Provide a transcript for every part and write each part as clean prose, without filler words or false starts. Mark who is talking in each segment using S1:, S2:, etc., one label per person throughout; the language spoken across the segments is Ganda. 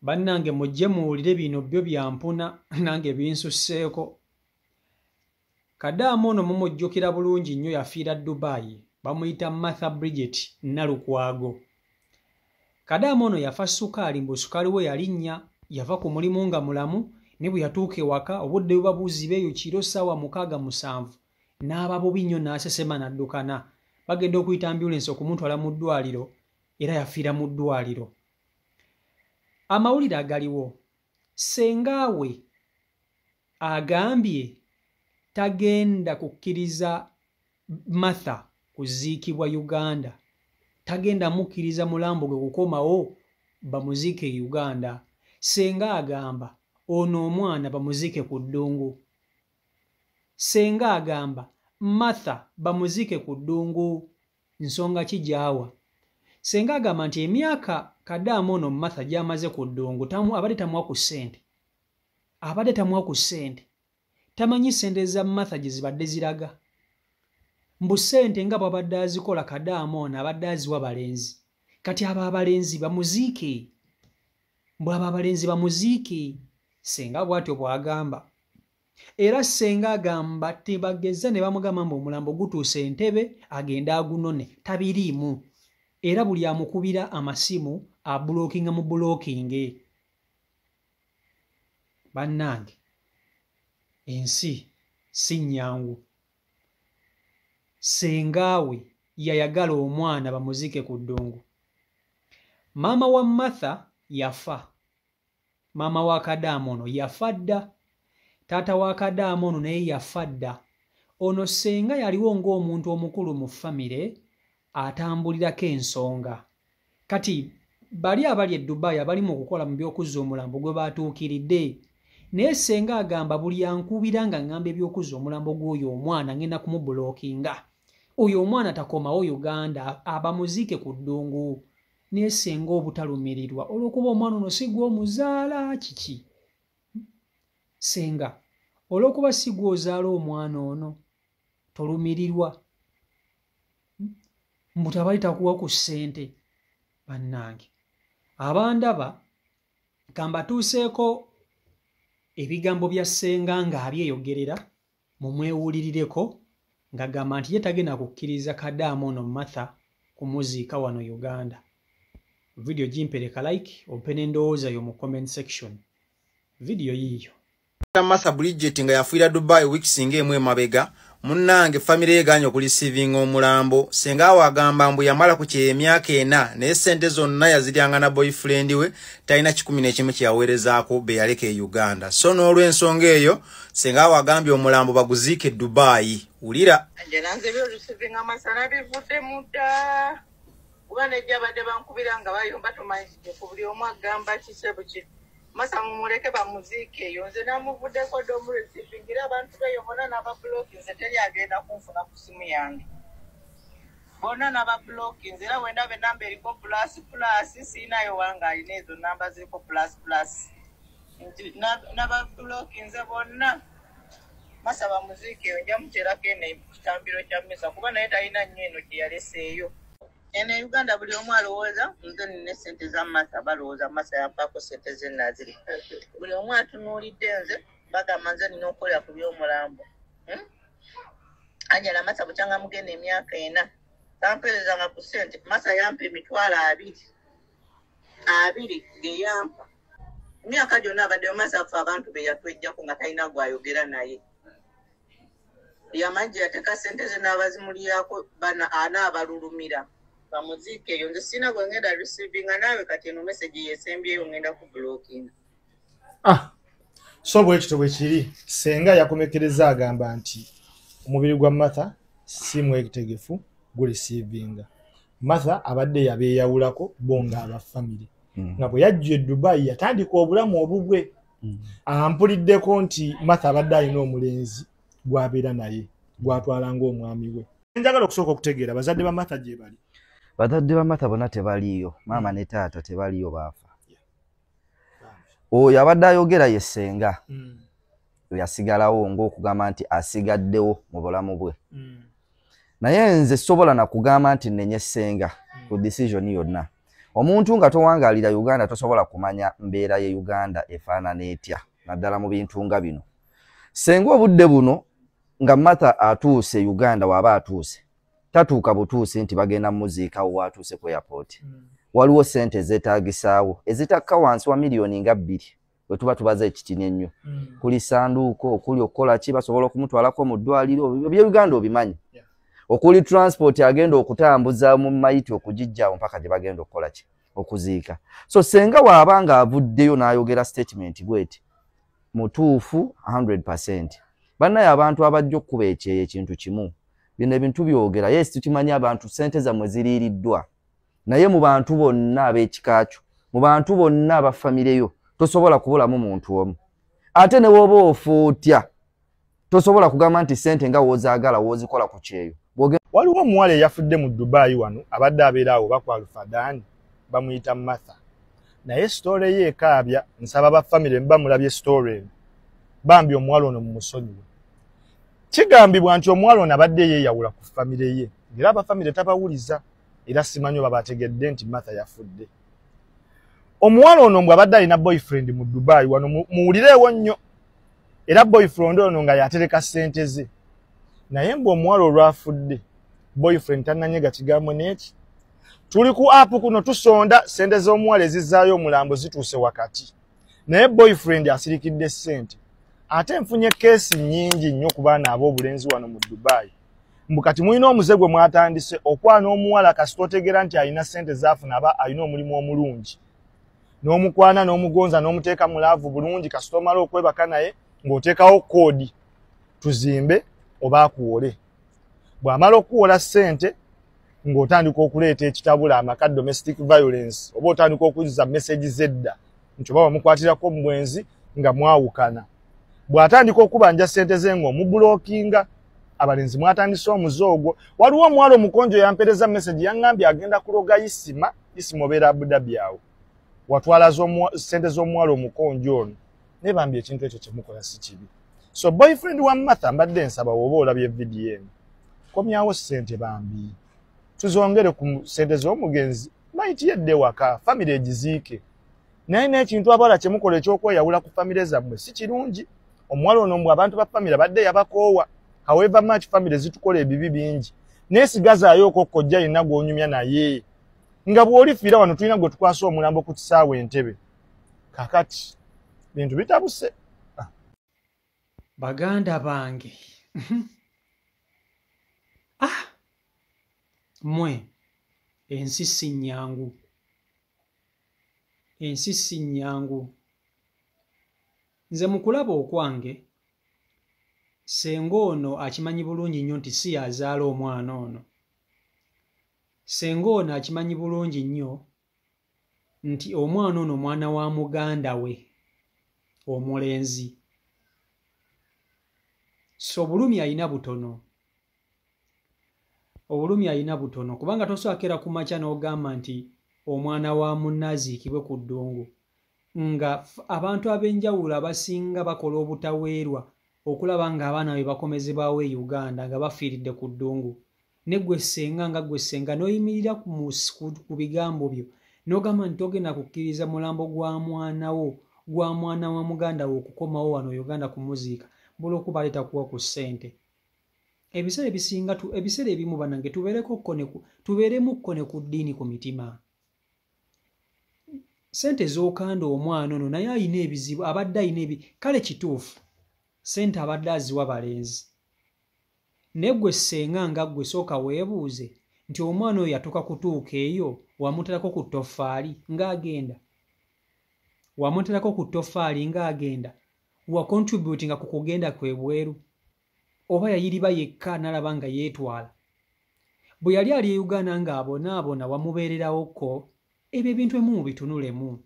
S1: Bannange mujje muwulire bino byo byampuna nange binsusseeko. Kadaamo ono mumujjukira bulungi nnyo yafiira Dubai, bamuyita Martha Bridget Nalukwago. Kadaamo ono yafa sukaali mbu sukaali we yalinnya, yava ku mulimu nga mulamu, ne bwe yatuuka ewaka obudde bwe babuuziba eyo kiro ssaawa 6-7 n'aba bubi nnyo n'asesema n'addukana. Bagenda okuyita ambulensi okumutwala mu ddwaliro era yafiira mu ddwaliro. Amawulire agaliwo, ssengaawe agambye tagenda kukkiriza Martha kuziikibwa Uganda, tagenda mukkiriza mulambo gwe kukomawo bamuziike e Uganda. Senga agamba ono omwana bamuziike ku ddungu. Senga agamba Martha bamuziike ku ddungu. Nsonga ki gy'awa? Senga agamba nti emyaka Kadaamo ono Martha gy'amaze ku ddungu abadde tamuwa ku ssente. Abadde tamuwa ku ssente. Tamanyi ssente za Martha gye zibadde ziraga. Mbu ssente nga bw'abadde azikola Kadaamo ono abadde aziwa balenzi. Kati abo abalenzi bamuziike. Mbw abo abalenzi bamuziike. Senga bw'atyo bw'agamba. Era Senga agamba tebageza ne bamugamba mbu omulambo gutuuse Entebbe agenda agunone. Tabiriimu. Era buli amukubira amasimu abulookinga mu bulookinge. Bannange, ensi si nnyangu. Sengaawe yayagala omwana bamuziike ku ddungu. Maama wa Martha yafa. Maama wa Kadaamo ono yafa dda. Taata wa Kadaamo ono naye yafa dda. Ono Senga yaliwo ng'omuntu omukulu mu famire atambulirako ensonga. Kati bali abali e Dubai abali mu kukola mu by'okuzza omulambo gwe baatuukiridde. Naye Senga agamba buli ankubira nga ngamba eby'okuzza omulambo gw'oyo omwana ngenda kumubulookinga. Oyo omwana takomawo Uganda abamuziike ku ddungu. Naye Senga obutalumirirwa olw'okuba omwana ono si gw'omuzaala kiki? Senga olw'okuba si gw'ozaala omwana ono tolumirirwa. Mbu tabali takuwa ku ssente. Bannange, abandaba kambatuuseeko ebigambo bya Senga ng'abyeyogerera mumwewulirireko ng'agamba nti ye tagenda kukkiriza Kadaamo ono Martha kumuziika wano Uganda. Video gimpereka like ompe n'endowooza yo mu comment section. Video yiyo.
S2: Martha Bridget nga yafiira Dubai weeks ng'emu emabega. Munnange family eganya okulisivinga omulambo. Sengaawe agamba mbu yamala ku emyaka 4 naye ssente zonna yaziryanga na boyfriend we talina 11 kye yaweerezaako be yaleka e Uganda. So n'olw'ensonga eyo Sengaawe agambye omulambo baguziike Dubai. Wulira
S3: nje nanze byo receiving amasana bivudde mudda kuba nejja badde bankubira nga bayomba tumanyi ku buli omu agamba kisebo ki Masa mumuleke bamuziike eyo nze namuvuddeko domu receiving era abantu beyomona n'ababulooki nze teri agenda kunfuna ku simu yange bonna n'ababulooki nze era wenda be namba eriko plus siinayo wange alina ezo namba ziriko plus n'ababulooki nze bonna Masa bamuziike eyo nja muteerako eno ekitambiro kya mmisa kuba naye talina nnyo eno gye yaleseeyo. Ene Uganda buli omu alowooza nze nina ssente za Martha balowooza Martha yampaako ssente ze naziri. Buli omu atunuulidde nze bagamba nze nina okukolera ku by'omulambo. Anjala Martha bukyanga mugenda emyaka 4 tampeerezanga ku ssente. Martha yampa emitwalo 20 ge yampa. Emyaka gyonna abaddeyo Martha ffe abantu be yatwejjako nga talina gwayogera naye. Yamajja yateeka ssente ze n'abazimulirako n'abalulumira. Bamuziike eyo nze sina gwe ngenda receivinga naawe kati eno message yesembyeyo ngenda ku blocking.
S4: So bwekito bwe kiri Senga yakomekereza agamba nti omubiri gwa Martha si mwetegefu guli receivinga. Martha abadde yabeeyawulako bonga aba family. Nga bwe yajja e Dubai yatandika obulamu obubwe. Ampuliddeko nti Martha abadde alina omulenzi gwabeera naye gwatwala ng'omwami we. Njagala okusooka okutegeera bazadde ba Martha gye bali.
S5: Bazadde ba Martha bonna tebaliyo. Maama ne taata tebaliyo baafa. Oyo abadde ayogera ye Senga. Yasigalawo ng'okugamba nti asigaddewo mu bulamu bwe. Naye nze sobola na kugamba nti nenye Senga ku decision yonna. omuntu nga towangalira Uganda tosobola kumanya mbeera ye Uganda efaanana etya naddala mu bintu nga bino. Senga obudde buno nga Martha atuuse Uganda waba atuuse tatuuka butuusi nti bagenda muziikawo watuuse ku airport. Waliwo sente zeetaagisaawo ezitakka wansi wa miliyoni nga 2 bwe tuba tubaza ekitini ennyo. Kuli sanduuko okuli okukola ki basobola okumutwalako mu ddwaliro ebye Uganda obimanyi. Okuli transport agenda okutambuza mu mayiti okugijjawo mpaka gye bagenda okukola ki okuziika. So senga waabanga avuddeyo n'ayogera statement bweti mutuufu 100%. Bannaye abantu abajja okuba ekintu kimu bino ebintu byogera yes tukimanyi abantu sente zammwe ziriiriddwa naye mu bantu bonna ab'ekikakyo mu bantu bonna abafamireyo tosobola kubulamu muntu omu. Ate ne woba ofuutya tosobola kugamba nti sente nga woozaagala woozikola ku kyeyo.
S4: Waliwo omuwala eyafudde mu Dubai wano abadde abeera awo bakwalu Fadani bamuyita Martha. Naye story ye ekaabya nsaba bafamile bamulabye story bambi omuwala ono mu musonyiwe. Kigambibwa nti omuwala ono abadde yeeyawula ku famile ye era abafamile tabawuliza era simanyi oba bategedde nti Martha yafudde. Omuwala ono mbwe abadde alina boyfriend mu Dubai wano muwulireewo nnyo era boyfriend ono nga yatereka ssente ze. Naye mbwe omuwala olwafudde boyfriend tannanyega kigambo n'eki. Tuli ku app kuno tusonda sente z'omuwala ezizaayo omulambo zituuse wakati. Naye boyfriend asirikidde ssente. Ate nfunye keesi nnyingi nnyo ku baana ab'obulenzi wano mu Dubai. Mbukati mulina omuze gwe mwatandise okwana omuwala kasita otegeera nti alina ssente zaafuna aba alina omulimu omulungi. N'omukwana n'omugonza n'omuteeka mu laavu bulungi kasita omala okwebaka naye ng'oteekawo koodi tuzimbe oba akuwole. Bw'amala okuwola ssente ng'otandika okuleeta ekitabula amaka domestic violence oba otandika okuzza message zedda nti oba bamukwatirako mu bwenzi nga mwawukana. Bw'atandika okubanja ssente ze ng'omubulookinga abalenzi mwatandise omuze ogwo. Waliwo omuwala omukonjo yampereza message yaŋŋambye agenda kuloga Isima obeera Abu Dhabi awo. Watwala ssente z'omuwala omukonjo ono. Naye bambi ekintu ekyo kye mukola si kibi. So boyfriend wa Martha mbadde nsaba oba olabye video eno. Komyawo ssente bambi. Tuzongere ku ssente z'omugenzi mayiti yedde waka family egiziike. Naye n'ekintu abala kye mukola ekyokweyawula ku family zammwe si kirungi. Omuwala ono mbwe abantu ba family badde yabakoowa. However much family zitukola ebibi bingi. Neesigazaayo okokojja yenna gw'onyumya naye. Nga bw'olifiira wano tulina gwe tukwasa omulambo ku kisaawe Entebbe. Kakati bintu bitabuse.
S1: Baganda bange. Mwe ensi si nnyangu. Ensi si nnyangu. Nze mu kulaba okwange senga ono akimanyi bulungi nnyo nti si yazaala omwana ono. Senga ono akimanyi bulungi nnyo nti omwana ono mwana wa muganda we omulenzi. So obulumi alina butono. Obulumi alina butono kubanga toswakira ku makya n'ogamba nti omwana wa munne aziikibwe ku ddungu. Nga abantu ab'enjawulo abasinga bakola obutaweerwa okulaba ng'abaana be bakomezebwawo e Uganda nga bafiiridde ku ddungu. Ne gwe ssenga nga gwe ssenga n'oyimirira ku bigambo byo n'ogamba nti togenda kukkiriza mulambo gwa mwana wa muganda wo okukomawo wano Uganda kumuziika bula okuba aleeta kuwa ku ssente. Ebiseera ebimu banange tubeeremu kkone ku ddiini ku mitima. Sente z'okanda omwana ono naye alina ebizibu abadde alina kale kituufu sente abadde aziwa balenzi. Naye gwe ssenga nga ggwe sooka weebuuze nti omwana oyo yatuuka kutuuka eyo wamuterako ku ttoffaali ng'agenda. Wamuterako ku ttoffaali ng'agenda. Wakontributinga ku kugenda kwe bweru. Oba yayiriba yekka n'alaba nga yeetwala. Bwe yali ali e Uganda ng'abonaabona wamubeererawokko ebyo ebintu emu mubitunulemu.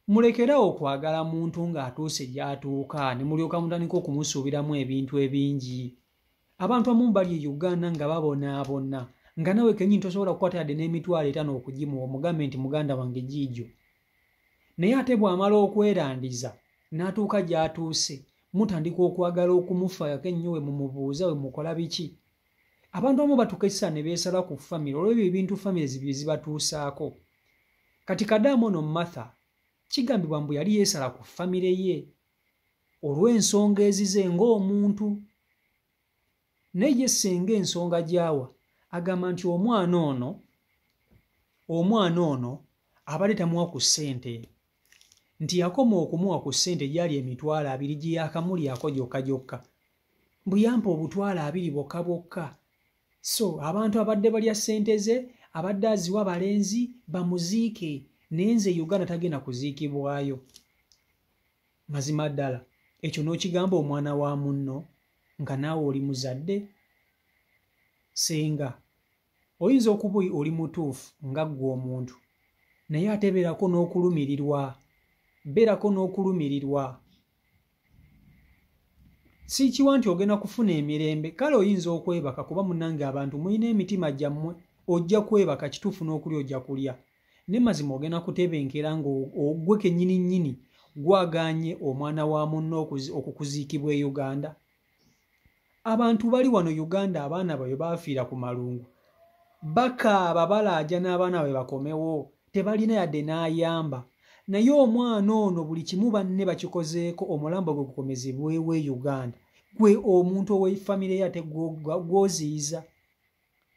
S1: Mulekerawo okwagala muntu ng'atuuse gy'atuuka ne mulyoka mutandika okumusuubiramu ebintu ebingi. Abantu abamu bali e Uganda nga babonaabona nga nawe kennyini tosobola kukwata yadde n'emitwalo 5 okugimuwa omugambe nti muganda wange giijo. Naye ate bw'amala okwerandiza n'atuuka gy'atuuse mutandika okwagala okumufaako ennyo we mumubuuza we mukola biki. Abantu abamu batukesa ne beesala ku famire olw'ebyo ebintu famire zibiri zibatuusaako. kati Kadamu ono Martha kigambibwa mbu yali yeesala ku famire ye olw'ensonga ezize ng'omuntu. Naye ye senga ensonga gy'awa agamba nti omwana ono abadde tamuwa ku ssente, nti yakoma okumuwa ku ssente gyali 2,000 gye yakamulyako gyokka gyokka, mbu yampa 2,000 bwokka bwokka. So abantu abadde balya ssente ze abadde aziwa balenzi bamuziike, naye nze Uganda tagenda kuziikibwayo. Mazima ddala ekyo n'okigamba omwana wa munno nga naawe oli muzadde. Senga oyinza okuba oli mutuufu nga ggwe omuntu, naye ate beerako n'okulumirirwa. Si kiwa nti ogenda kufuna emirembe, kale oyinza okwebaka kuba munnange abantu mulina emitima gyammwe, ojja kwebaka kituufu n'okulya ojja kulya. Ne mazima ogenda kutebenkera ng'ogwe kennyini gwagaanye omwana wa munno okukuziikibwa e Uganda. Abantu bali wano Uganda abaana baabwe baafiira ku malungu, bakaaba balaaja n'abaana baabwe bakomewo, tebalina yadde n'ayamba. Naye omwana ono buli kimu banne bakikozeeko omulambo gwe gukomezebwewo e Uganda. Gwe omuntu ow'effamire ye ate gw'oziyiza,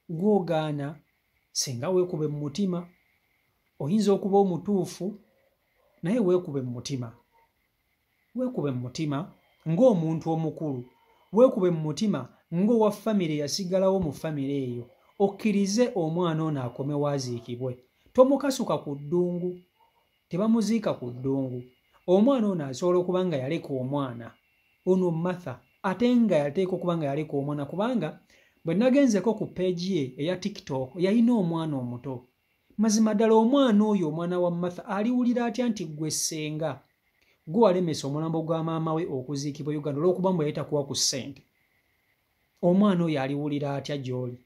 S1: gw'ogaana. Singa weekube mu mutima, oyinza okuba omutuufu naye weekube mu mutima. Weekube mu mutima ng'omuntu omukulu, weekube mu mutima ng'owa famire yasigalawo mu famire eyo, okkirize omwana ono akomewo aziikibwe. Tomukasuka ku ddungu, tebamuziika ku ddungu. Omwana ono asobola okuba nga yaleka omwana ono Martha, ate nga yateeka okuba nga yaleka omwana, kubanga bwe nagenzeko ku peegi ye eya TikTok yalina omwana omuto. Mazima ddala omwana oyo, omwana wa Martha, aliwulira atya nti gwe ssenga gwe walemesa omulambo gwa maama we okuziikibwa Uganda olw'okuba mbu yali takuwa ku ssente? Omwana oyo aliwulira atya gy'oli?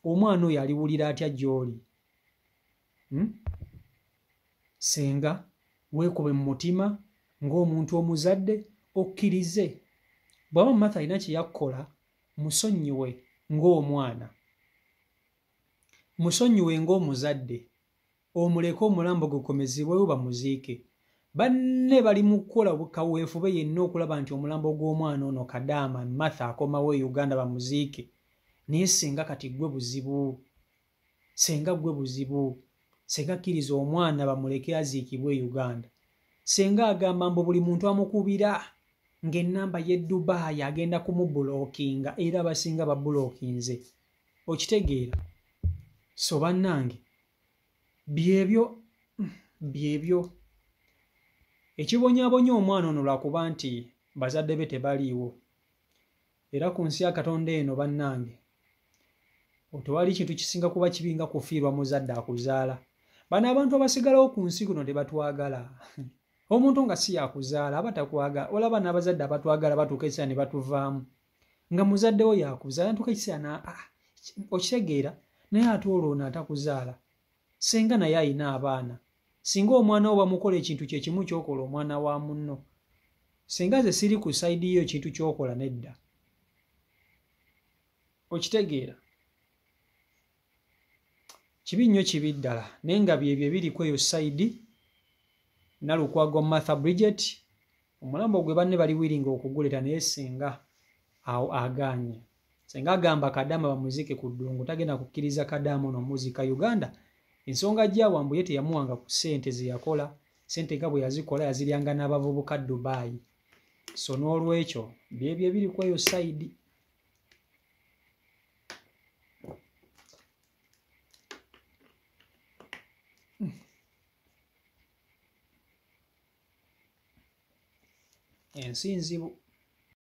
S1: Omwana oyo aliwulira atya gy'oli? Senga weekube mu mutima ng'omuntu omuzadde, okkirize. Bw'aba Martha alina kye yakkola, musonyiwe ng'omwana, musonyiwe ng'omuzadde, omuleke omulambo gukomezebwewo bamuziike. Banne bali mu kukola kaweefube yenna okulaba nti omulambo gw'omwana ono Kadamu Martha akomawo e Uganda bamuziike. Naye senga kati gwe buzibu, senga gwe buzibu. Senga kkiriza omwana bamuleke aziikibwe e Uganda. Senga agamba mbu buli muntu amukubira ng'ennamba ye Dubai agenda kumubulookinga, era abasinga babulookinze. Okitegeera? So bannange, byebyo ekibonyaabonya omwana ono lwakuba nti bazadde be tebaliiwo. Era ku nsi ya Katonda eno bannange, tewali kintu kisinga kuba kibi nga kufiirwa muzadde akuzaala. Bano abantu abasigalawo ku nsi kuno tebatwagala. Omuntu nga si yakuzaala aba takwagala. Olaba n'abazadde abatwagala batuuka ekiseera ne batuvaamu. Nga muzadde wo yakuzaala ntuuka ekiseera okitegeera, naye ate olwo ono atakuzaala. Senga naye alina abaana. Singa omwana wo bamukola ekintu kye kimu ky'okola omwana wa munno, senga ze siri ku sayidi yo ekintu ky'okola nedda. Okitegeera? Kibi nnyo, kibi ddala, naye nga byebyo ebiri ku eyo sayidi. Nalukwago Martha Bridget, omulambo gwe banne bali wiringa okuguleta, naye senga awo agaanye. Senga agamba Kadamu bamuziike ku ddungu, tagenda kukkiriza Kadamu n'omuziika Uganda. Ensonga gy'awa mbu ye teyamuwanga ku ssente ze yakola, ssente nga bwe yazikola yaziryanga n'abavubuka Dubai. So n'olwekyo byebyo ebiri ku eyo sayidi. Ensi nzibu.